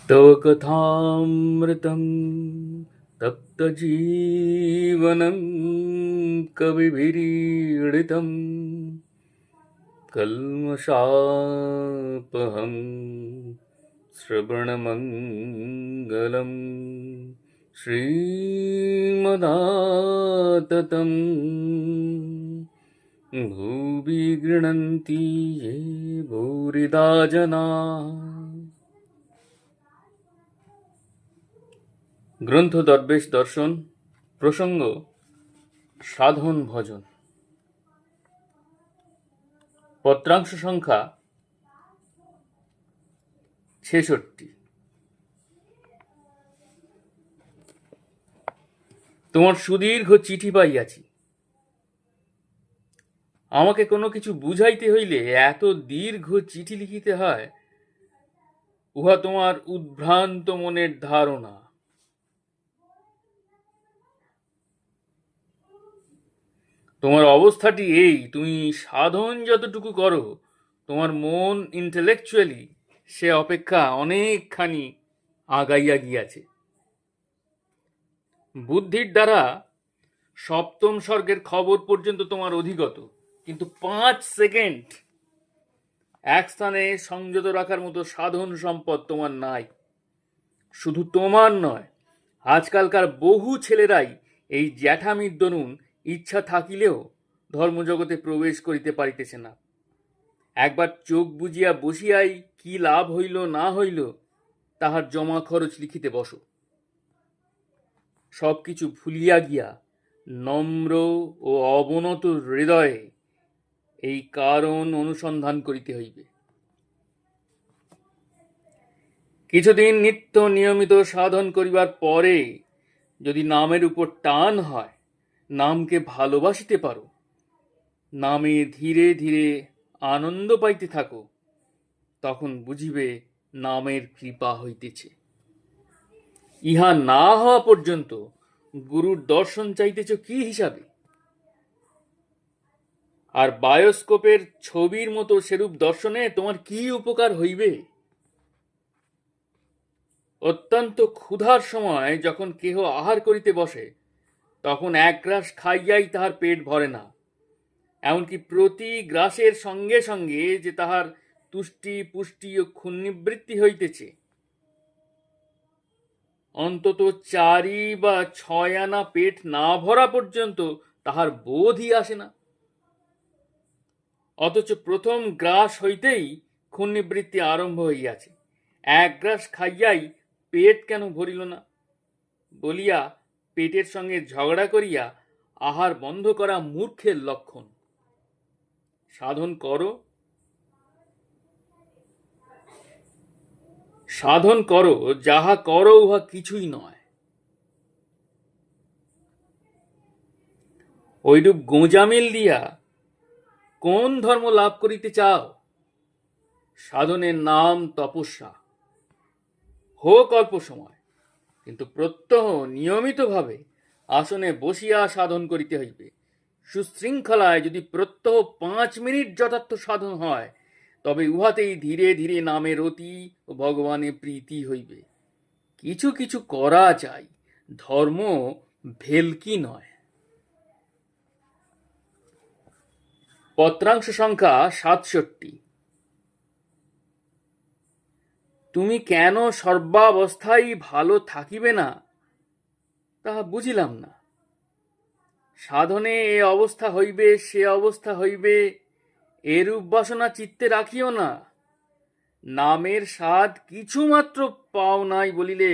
तव कथामृतं तप्तजीवनं कविभिरीडितं कल्मषापहं श्रवणमङ्गलं श्रीमदाततं भुवि गृह्णन्ति ये भूरिदा जना। গ্রন্থ দর্বেশ দর্শন, প্রসঙ্গ সাধন ভজন, পত্রাংশ সংখ্যা 66। তোমার সুদীর্ঘ চিঠি পাইয়াছি। আমাকে কোনো কিছু বুঝাইতে হইলে এত দীর্ঘ চিঠি লিখিতে হয়, উহা তোমার উদ্ভ্রান্ত মনের ধারণা। তোমার অবস্থাটি এই, তুমি সাধন যতটুকু করো, তোমার মন ইন্টেলেকচুয়ালি সে অপেক্ষা অনেকখানি আগাইয়া গিয়াছে। বুদ্ধির দ্বারা সপ্তম স্বর্গের খবর পর্যন্ত তোমার অধিগত, কিন্তু 5 সেকেন্ড এক স্থানে সংযত রাখার মতো সাধন সম্পদ তোমার নাই। শুধু তোমার নয়, আজকালকার বহু ছেলেরাই এই জ্যাঠামির দরুন ইচ্ছা থাকিলেও ধর্মজগতে প্রবেশ করিতে পারিতেছে না। একবার চোখ বুজিয়া বসিয়াই কি লাভ হইল না হইল তাহার জমা খরচ লিখিতে বসো। সবকিছু ভুলিয়া গিয়া নম্র ও অবনত হৃদয়ে এই কারণ অনুসন্ধান করিতে হইবে। কিছুদিন নিত্য নিয়মিত সাধন করিবার পরে যদি নামের উপর টান হয়, নামকে ভালোবাসিতে পারো, নামে ধীরে ধীরে আনন্দ পাইতে থাকো, তখন বুঝিবে নামের কৃপা হইতেছে। ইহা না হওয়া পর্যন্ত গুরুর দর্শন চাইতেছ কি হিসাবে? আর বায়োস্কোপের ছবির মতো সেরূপ দর্শনে তোমার কি উপকার হইবে? অত্যন্ত ক্ষুধার সময় যখন কেহ আহার করিতে বসে, তখন এক গ্রাস খাইয়াই তাহার পেট ভরে না। এমনকি প্রতি গ্রাসের সঙ্গে সঙ্গে যে তাহার তুষ্টি পুষ্টি ও ক্ষুণ্ণিবৃত্তি হইতেছে, অন্তত 4 বা 6 আনা পেট না ভরা পর্যন্ত তাহার বোধই আসে না। অথচ প্রথম গ্রাস হইতেই ক্ষুণ্ণিবৃত্তি আরম্ভ হইয়াছে। এক গ্রাস খাইয়াই পেট কেন ভরিল না বলিয়া পেটের সঙ্গে ঝগড়া করিয়া আহার বন্ধ করা মূর্খের লক্ষণ। সাধন করো, সাধন করো, যাহা করো উহা কিছুই নয়। ওইরূপ গোঁজামিল দিয়া কোন ধর্ম লাভ করিতে চাও? সাধনের নাম তপস্যা। হোক অল্প সময়, কিন্তু প্রত্যহ নিয়মিতভাবে আসনে বসিয়া সাধন করিতে হইবে। সুশৃঙ্খলায় যদি প্রত্যহ 5 মিনিট যথার্থ সাধন হয়, তবে উহাতেই ধীরে ধীরে নামের রতি ও ভগবানের প্রীতি হইবে। কিছু কিছু করা চাই, ধর্ম ভেলকি নয়। পত্রাংশ সংখ্যা 67। তুমি কেন সর্বাবস্থায় ভালো থাকিবে না তাহা বুঝিলাম না। সাধনে এ অবস্থা হইবে সে অবস্থা হইবে, এরূপ বাসনা চিত্তে রাখিও না। নামের স্বাদ কিছুমাত্র পাও নাই বলিলে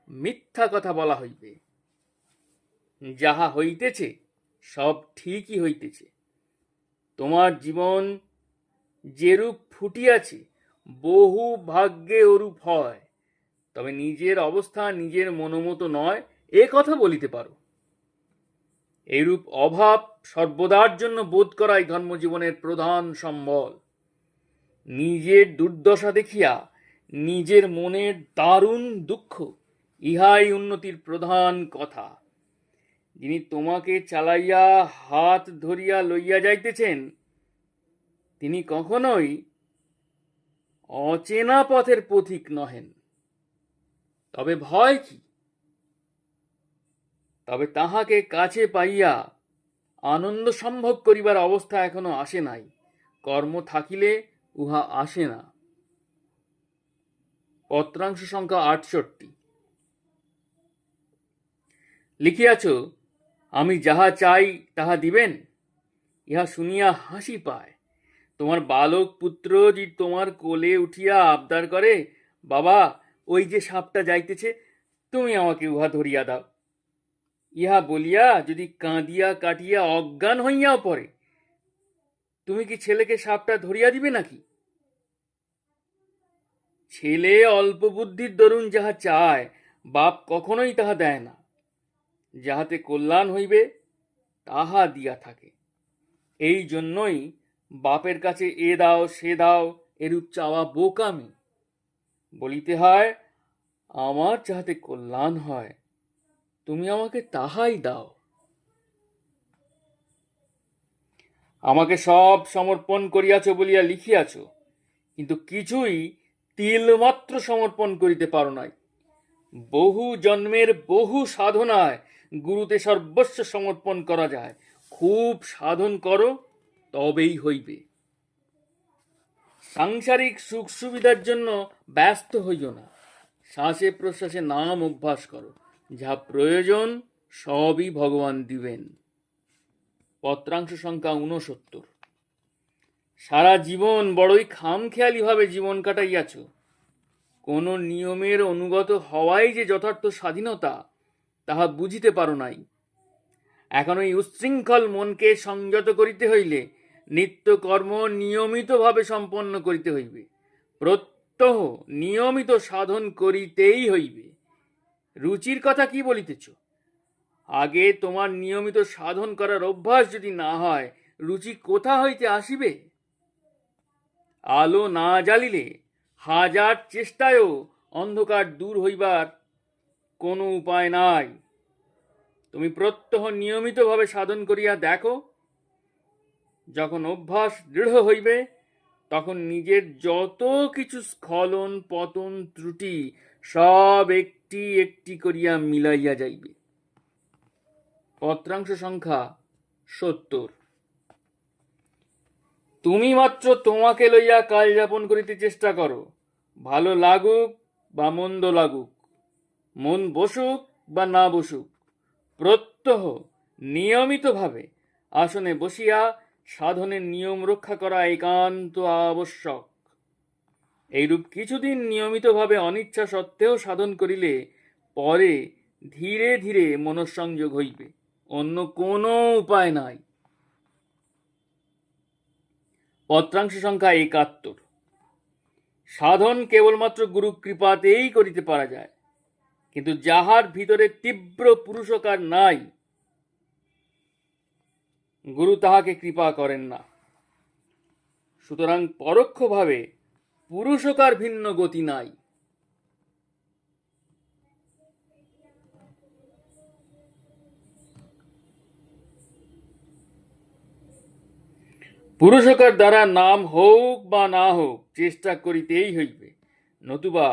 মিথ্যা কথা বলা হইবে। যাহা হইতেছে সব ঠিকই হইতেছে। তোমার জীবন যেরূপ ফুটিয়াছে, বহু ভাগ্যে ওরূপ হয়। তবে নিজের অবস্থা নিজের মনোমতো নয়, এ কথা বলিতে পারো। এইরূপ অভাব সর্বদার জন্য বোধ করাই ধর্মজীবনের প্রধান সম্বল। নিজের দুর্দশা দেখিয়া নিজের মনের দারুণ দুঃখ, ইহাই উন্নতির প্রধান কথা। যিনি তোমাকে চালাইয়া হাত ধরিয়া লইয়া যাইতেছেন, তিনি কখনোই অচেনা পথের পথিক নহেন। তবে ভয় কি? তবে তাহাকে কাছে পাইয়া আনন্দ সম্ভব করিবার অবস্থা এখনো আসে নাই। কর্ম থাকিলে উহা আসে না। পত্রাংশ সংখ্যা 68। লিখিয়াছ, আমি যাহা চাই তাহা দিবেন? ইহা শুনিয়া হাসি পায়। তোমার বালক পুত্র যদি তোমার কোলে উঠিয়া আবদার করে, বাবা, ওই যে সাপটা যাইতেছে, তুমি আমাকে উহা ধরিয়া দাও, ইহা বলিয়া যদি কাঁদিয়া কাটিয়া অজ্ঞান হইয়াও পড়ে, তুমি কি ছেলেকে সাপটা ধরিয়া দিবে নাকি? ছেলে অল্প বুদ্ধির দরুন যাহা চায়, বাপ কখনোই তাহা দেয় না। যাহাতে কল্যাণ হইবে তাহা দিয়া থাকে। এই জন্যই বাপের কাছে এ দাও সে দাও এরূপ চাওয়া বোকামি। বলিতে হয়, আমার যাহাতে কল্যাণ হয়, তুমি আমাকে তাহাই দাও। আমাকে সব সমর্পণ করিয়াছ বলিয়া লিখিয়াছ, কিন্তু কিছুই তিলমাত্র সমর্পণ করিতে পারো নাই। বহু জন্মের বহু সাধনায় গুরুতে সর্বস্ব সমর্পণ করা যায়। খুব সাধন করো, তবেই হইবে। সাংসারিক সুখ সুবিধার জন্য ব্যস্ত হইও না। শ্বাসে প্রশ্বাসে নাম অভ্যাস করো। যা প্রয়োজন সবই ভগবান দিবেন। পত্রাংশ সংখ্যা 69। সারা জীবন বড়ই খামখেয়ালি ভাবে জীবন কাটাইয়াছ। কোন নিয়মের অনুগত হওয়াই যে যথার্থ স্বাধীনতা, তাহা বুঝিতে পারো নাই। এখন ওই উচ্ছৃঙ্খল মনকে সংযত করিতে হইলে নিত্যকর্ম নিয়মিতভাবে সম্পন্ন করিতে হইবে। প্রত্যহ নিয়মিত সাধন করিতেই হইবে। রুচির কথা কি বলিতেছ? আগে তোমার নিয়মিত সাধন করার অভ্যাস যদি না হয়, রুচি কোথা হইতে আসিবে? আলো না জ্বালিলে হাজার চেষ্টায়ও অন্ধকার দূর হইবার কোনো উপায় নাই। তুমি প্রত্যহ নিয়মিতভাবে সাধন করিয়া দেখো। যখন অভ্যাস দৃঢ় হইবে, তখন নিজের যত কিছু স্খলন পতন ত্রুটি সব একটি একটি করিয়া মিলাইয়া যাইবে। পত্রাংশ সংখ্যা 70। তুমি মাত্র তোমাকে লইয়া কাল যাপন করিতে চেষ্টা করো। ভালো লাগুক বা মন্দ লাগুক, মন বসুক বা না বসুক, প্রত্যহ নিয়মিতভাবে আসনে বসিয়া সাধনের নিয়ম রক্ষা করা একান্ত আবশ্যক। এইরূপ কিছুদিন নিয়মিতভাবে অনিচ্ছা সত্ত্বেও সাধন করিলে পরে ধীরে ধীরে মনঃসংযোগ হইবে। অন্য কোনো উপায় নাই। পত্রাংশ সংখ্যা 71। সাধন কেবলমাত্র গুরু কৃপাতেই করিতে পারা যায়, কিন্তু যাহার ভিতরে তীব্র পুরুষকার নাই, গুরু তাহাকে কৃপা করেন না। সুতরাং পরোক্ষভাবে পুরুষকার ভিন্ন গতি নাই। পুরুষকার দ্বারা নাম হোক বা না হোক, চেষ্টা করিতেই হইবে, নতুবা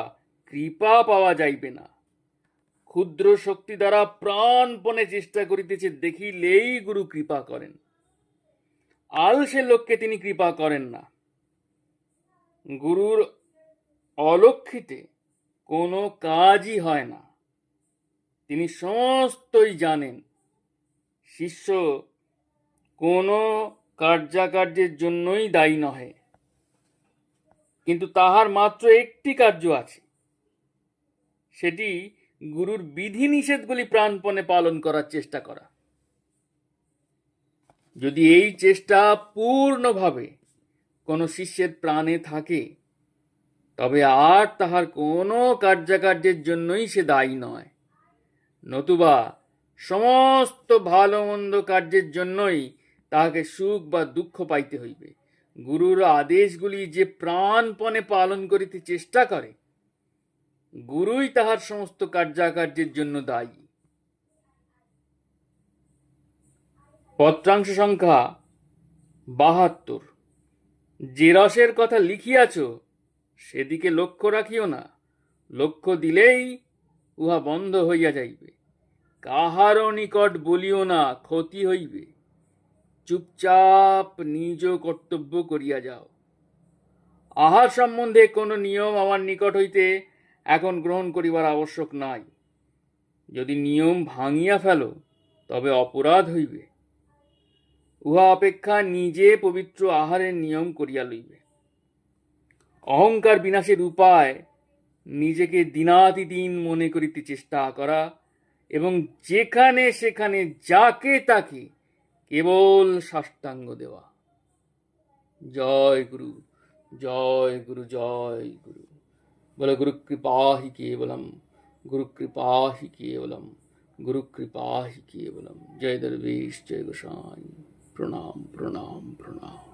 কৃপা পাওয়া যাইবে না। ক্ষুদ্র শক্তি দ্বারা প্রাণপণে চেষ্টা করিতেছে দেখিলেই গুরু কৃপা করেন। আলসে লোককে তিনি কৃপা করেন না। গুরুর অলক্ষিতে কোনো কাজই হয় না। তিনি সমস্তই জানেন। শিষ্য কোনো কার্যাকার্যের জন্যই দায়ী নহে, কিন্তু তাহার মাত্র একটি কার্য আছে, সেটি গুরুর বিধি নিষেধগুলি প্রাণপণে পালন করার চেষ্টা করা। যদি এই চেষ্টা পূর্ণভাবে কোনো শিষ্যের প্রাণে থাকে, তবে আর তাহার কোনো কার্যাকার্যের জন্যই সে দায়ী নয়। নতুবা সমস্ত ভালো মন্দ কার্যের জন্যই তাহাকে সুখ বা দুঃখ পাইতে হইবে। গুরুর আদেশগুলি যে প্রাণপণে পালন করিতে চেষ্টা করে, গুরুই তাহার সমস্ত কার্যাকার্যের জন্য দায়ী। পত্রাংশ সংখ্যা 72। যে রসের কথা লিখিয়াছ, সেদিকে লক্ষ্য রাখিও না। লক্ষ্য দিলেই উহা বন্ধ হইয়া যাইবে। কাহারও নিকট বলিও না, ক্ষতি হইবে। চুপচাপ নিজ কর্তব্য করিয়া যাও। আহার সম্বন্ধে কোনো নিয়ম আমার নিকট হইতে এখন গ্রহণ করিবার আবশ্যক নাই। যদি নিয়ম ভাঙিয়া ফেলো তবে অপরাধ হইবে। উহা অপেক্ষা নিজে পবিত্র আহারের নিয়ম করিয়া লইবে। অহংকার বিনাশের উপায় নিজেকে দিনাতিদিন মনে করিতে চেষ্টা করা এবং যেখানে সেখানে যাকে তাকে কেবল সাষ্টাঙ্গ দেওয়া। জয় গুরু, জয় গুরু, জয় গুরু। বলে গুরু কৃপা হি কেবলম, গুরু কৃপা হি কেবলম, गुरु कृपा ही केवलम। जय दरवेश, जय गोसाई। प्रणाम प्रणाम प्रणाम।